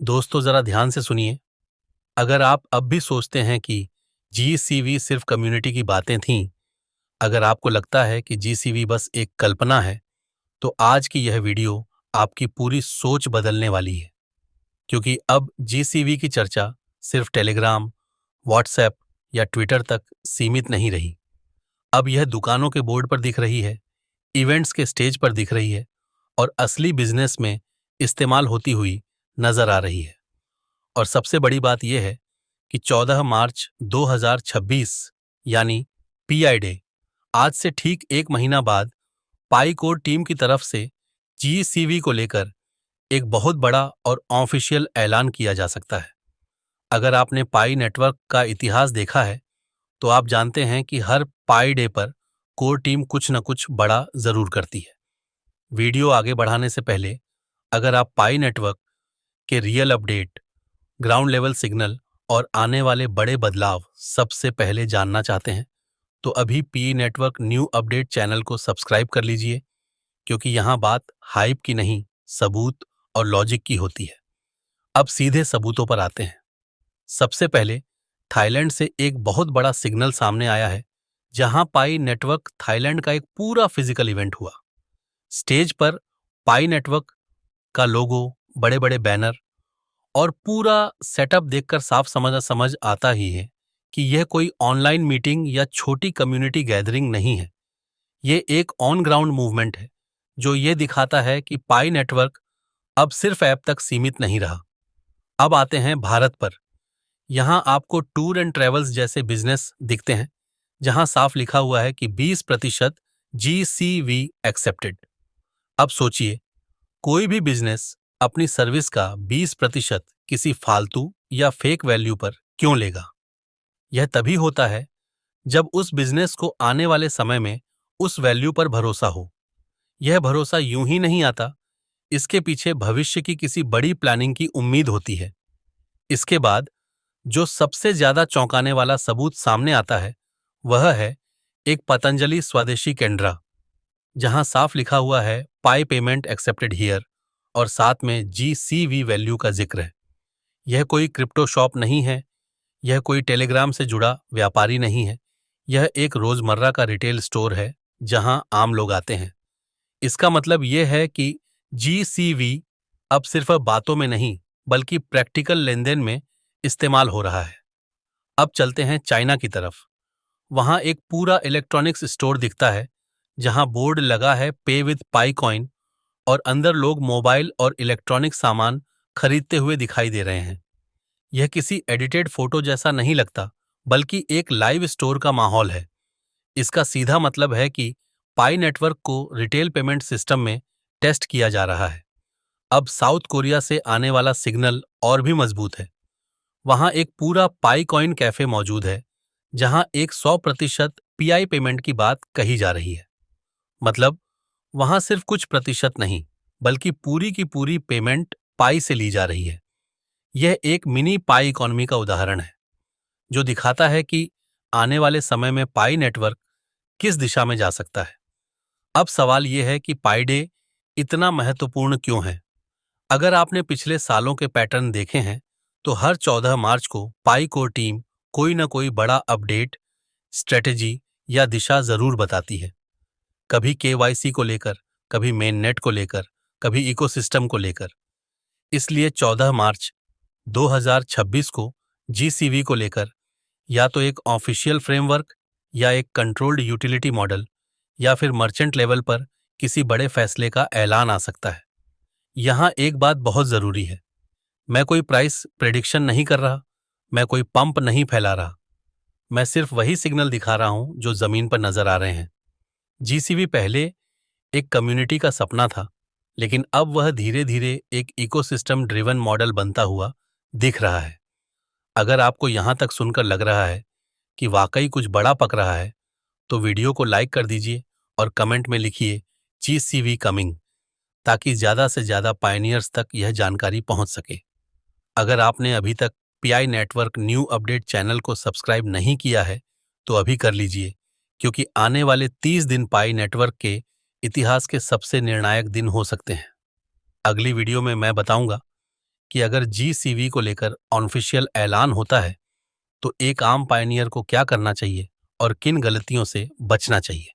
दोस्तों ज़रा ध्यान से सुनिए। अगर आप अब भी सोचते हैं कि जीसीवी सिर्फ कम्युनिटी की बातें थीं, अगर आपको लगता है कि जीसीवी बस एक कल्पना है, तो आज की यह वीडियो आपकी पूरी सोच बदलने वाली है। क्योंकि अब जीसीवी की चर्चा सिर्फ टेलीग्राम, व्हाट्सएप या ट्विटर तक सीमित नहीं रही। अब यह दुकानों के बोर्ड पर दिख रही है, इवेंट्स के स्टेज पर दिख रही है और असली बिजनेस में इस्तेमाल होती हुई नजर आ रही है। और सबसे बड़ी बात यह है कि 14 मार्च 2026 यानी पीआई डे, आज से ठीक एक महीना बाद पाई कोर टीम की तरफ से जीसीवी को लेकर एक बहुत बड़ा और ऑफिशियल ऐलान किया जा सकता है। अगर आपने पाई नेटवर्क का इतिहास देखा है तो आप जानते हैं कि हर पाई डे पर कोर टीम कुछ न कुछ बड़ा जरूर करती है। वीडियो आगे बढ़ाने से पहले अगर आप पाई नेटवर्क के real update, ground level signal और आने वाले बड़े बदलाव सबसे पहले जानना चाहते हैं तो अभी P network new update channel को सब्सक्राइब कर लीजिए, क्योंकि यहाँ बात हाइप की नहीं, सबूत और लॉजिक की होती है। अब सीधे सबूतों पर आते हैं। सबसे पहले थाईलैंड से एक बहुत बड़ा सिग्नल सामने आया है, जहां पाई नेटवर्क थाईलैंड का एक पूरा फिजिकल इवेंट हुआ। स्टेज पर पाई नेटवर्क का लोगो, बड़े बड़े बैनर और पूरा सेटअप देखकर साफ समझ आता ही है कि यह कोई ऑनलाइन मीटिंग या छोटी कम्युनिटी गैदरिंग नहीं है। ये एक ऑन ग्राउंड मूवमेंट है जो ये दिखाता है कि पाई नेटवर्क अब सिर्फ ऐप तक सीमित नहीं रहा। अब आते हैं भारत पर। यहाँ आपको टूर एंड ट्रेवल्स जैसे बिजनेस दिखते हैं, जहाँ साफ लिखा हुआ है कि 20% जीसीवी एक्सेप्टेड। अब सोचिए, कोई भी बिजनेस अपनी सर्विस का 20% किसी फालतू या फेक वैल्यू पर क्यों लेगा? यह तभी होता है जब उस बिजनेस को आने वाले समय में उस वैल्यू पर भरोसा हो। यह भरोसा यूं ही नहीं आता, इसके पीछे भविष्य की किसी बड़ी प्लानिंग की उम्मीद होती है। इसके बाद जो सबसे ज्यादा चौंकाने वाला सबूत सामने आता है वह है एक पतंजलि स्वदेशी केंद्रा, जहां साफ लिखा हुआ है पाई पेमेंट एक्सेप्टेड हियर और साथ में जीसीवी वैल्यू का जिक्र है। यह कोई क्रिप्टो शॉप नहीं है, यह कोई टेलीग्राम से जुड़ा व्यापारी नहीं है, यह एक रोजमर्रा का रिटेल स्टोर है जहां आम लोग आते हैं। इसका मतलब यह है कि जीसीवी अब सिर्फ बातों में नहीं बल्कि प्रैक्टिकल लेनदेन में इस्तेमाल हो रहा है। अब चलते हैं चाइना की तरफ। वहां एक पूरा इलेक्ट्रॉनिक्स स्टोर दिखता है, जहां बोर्ड लगा है पे विद पाई कॉइन और अंदर लोग मोबाइल और इलेक्ट्रॉनिक सामान खरीदते हुए दिखाई दे रहे हैं। यह किसी एडिटेड फोटो जैसा नहीं लगता, बल्कि एक लाइव स्टोर का माहौल है। इसका सीधा मतलब है कि पाई नेटवर्क को रिटेल पेमेंट सिस्टम में टेस्ट किया जा रहा है। अब साउथ कोरिया से आने वाला सिग्नल और भी मजबूत है। वहां एक पूरा पाई कॉइन कैफे मौजूद है, जहां एक 100% पीआई पेमेंट की बात कही जा रही है। मतलब वहां सिर्फ कुछ प्रतिशत नहीं, बल्कि पूरी की पूरी पेमेंट पाई से ली जा रही है। यह एक मिनी पाई इकोनॉमी का उदाहरण है, जो दिखाता है कि आने वाले समय में पाई नेटवर्क किस दिशा में जा सकता है। अब सवाल यह है कि पाई डे इतना महत्वपूर्ण क्यों है? अगर आपने पिछले सालों के पैटर्न देखे हैं तो हर 14 मार्च को पाई कोर टीम कोई न कोई बड़ा अपडेट, स्ट्रेटेजी या दिशा जरूर बताती है। कभी केवाईसी को लेकर, कभी मेन नेट को लेकर, कभी इकोसिस्टम को लेकर। इसलिए 14 मार्च 2026 को जीसीवी को लेकर या तो एक ऑफिशियल फ्रेमवर्क या एक कंट्रोल्ड यूटिलिटी मॉडल या फिर मर्चेंट लेवल पर किसी बड़े फैसले का ऐलान आ सकता है। यहाँ एक बात बहुत जरूरी है, मैं कोई प्राइस प्रेडिक्शन नहीं कर रहा, मैं कोई पंप नहीं फैला रहा, मैं सिर्फ वही सिग्नल दिखा रहा हूं जो जमीन पर नजर आ रहे हैं। जीसीवी पहले एक कम्युनिटी का सपना था, लेकिन अब वह धीरे धीरे एक इकोसिस्टम ड्रिवन मॉडल बनता हुआ दिख रहा है। अगर आपको यहाँ तक सुनकर लग रहा है कि वाकई कुछ बड़ा पक रहा है, तो वीडियो को लाइक कर दीजिए और कमेंट में लिखिए जीसीवी कमिंग, ताकि ज़्यादा से ज़्यादा पायनियर्स तक यह जानकारी पहुंच सके। अगर आपने अभी तक pi network new update channel को सब्सक्राइब नहीं किया है तो अभी कर लीजिए, क्योंकि आने वाले 30 दिन पाई नेटवर्क के इतिहास के सबसे निर्णायक दिन हो सकते हैं। अगली वीडियो में मैं बताऊंगा कि अगर जीसीवी को लेकर ऑफिशियल ऐलान होता है तो एक आम पायनियर को क्या करना चाहिए और किन गलतियों से बचना चाहिए।